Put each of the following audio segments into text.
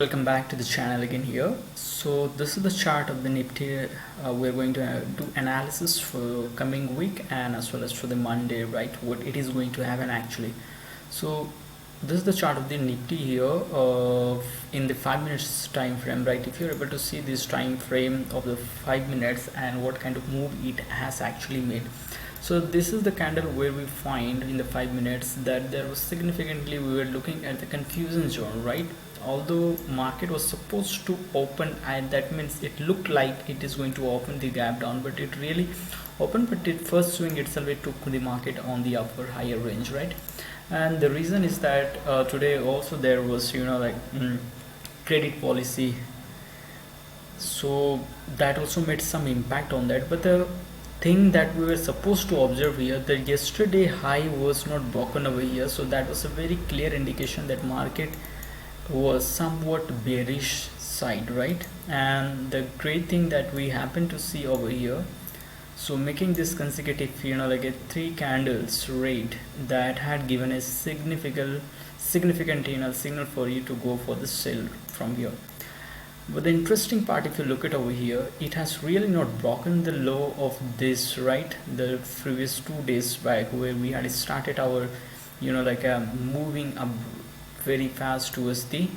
Welcome back to the channel again here. So this is the chart of the Nifty. We're going to do analysis for coming week and as well as for the Monday, right? What it is going to happen actually. So this is the chart of the Nifty here in the 5 minutes time frame, right? If you're able to see this time frame of the 5 minutes and what kind of move it has actually made. So this is the candle where we find in the 5 minutes that there was significantly we were looking at the confusion zone, right? Although market was supposed to open, and that means it looked like it is going to open the gap down, but it really opened, but it first swing itself it took the market on the upper higher range, right? And the reason is that today also there was credit policy, so that also made some impact on that. But the thing that we were supposed to observe here, the yesterday high was not broken over here, so that was a very clear indication that market was somewhat bearish side, right? And the great thing that we happen to see over here, so making this consecutive like a three candles rate that had given a significant signal for you to go for the sell from here. But the interesting part, if you look at over here, it has really not broken the low of this, right? The previous 2 days back where we had started our moving up very fast towards the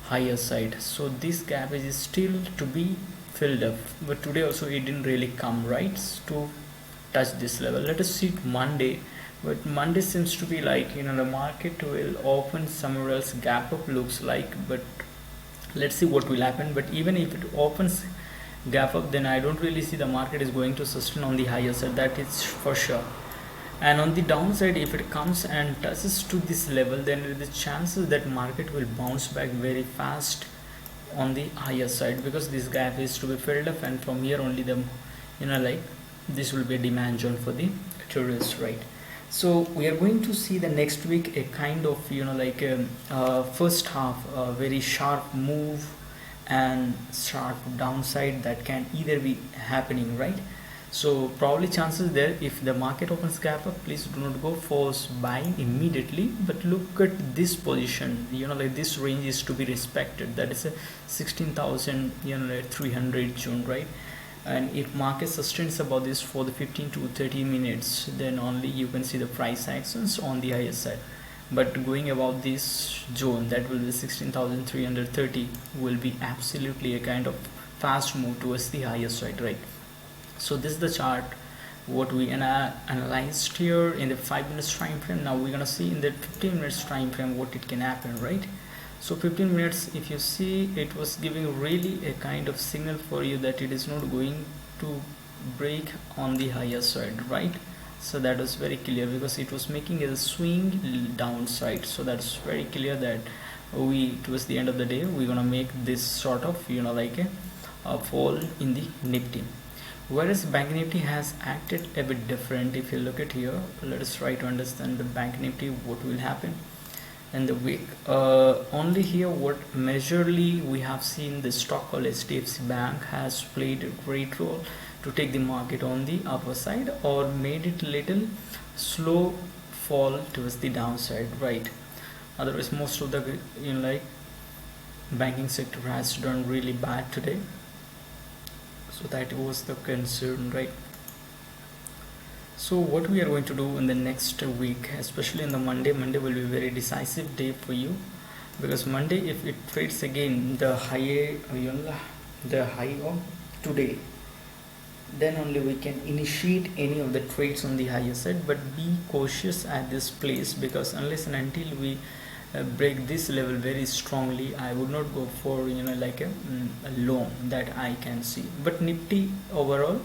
higher side. So this gap is still to be filled up, but today also it didn't really come right to touch this level. Let us see Monday. But Monday seems to be like the market will open somewhere else, gap up looks like, but let's see what will happen. But even if it opens gap up, then I don't really see the market is going to sustain on the higher side, that is for sure. And on the downside, if it comes and touches to this level, then the chances that market will bounce back very fast on the higher side, because this gap is to be filled up, and from here only the this will be a demand zone for the tourists, right? So we are going to see the next week a kind of first half a very sharp move and sharp downside that can either be happening, right? So probably chances there, if the market opens gap up, please do not go for buying immediately, but look at this position. This range is to be respected, that is a 16,000 300 zone, right? And if market sustains about this for the 15 to 30 minutes, then only you can see the price actions on the higher side. But going above this zone, that will be 16,330, will be absolutely a kind of fast move towards the higher side, right? So this is the chart what we analyzed here in the 5 minutes time frame. Now we're gonna see in the 15 minutes time frame what it can happen, right? So 15 minutes, if you see, it was giving really a kind of signal for you that it is not going to break on the higher side, right? So that was very clear because it was making a swing downside. So that's very clear that we towards the end of the day we're gonna make this sort of a fall in the Nifty. Whereas Bank Nifty has acted a bit different. If you look at here, let us try to understand the Bank Nifty, what will happen in the week. Only here what majorly we have seen the stock called HDFC Bank has played a great role to take the market on the upper side or made it little slow fall towards the downside, right? Otherwise most of the banking sector has done really bad today. So that was the concern, right? So what we are going to do in the next week, especially in the Monday will be a very decisive day for you, because Monday, if it trades again the high of today, then only we can initiate any of the trades on the higher side. But be cautious at this place, because unless and until we break this level very strongly, I would not go for a long that I can see. But Nifty overall,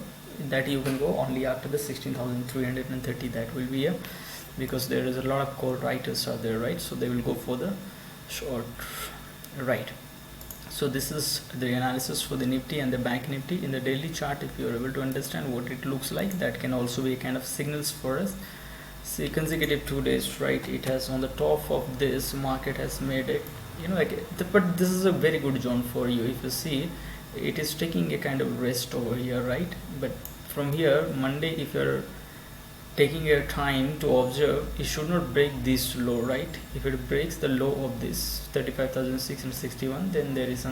that you can go only after the 16,330, that will be because there is a lot of call writers are there, right? So they will go for the short, right? So this is the analysis for the Nifty and the Bank Nifty in the daily chart. If you are able to understand what it looks like, that can also be a kind of signals for us. See, consecutive 2 days, right? It has on the top of this market has made it but this is a very good zone for you. If you see, it is taking a kind of rest over here, right? But from here Monday, if you're taking your time to observe, it should not break this low, right? If it breaks the low of this 35,661, then there is something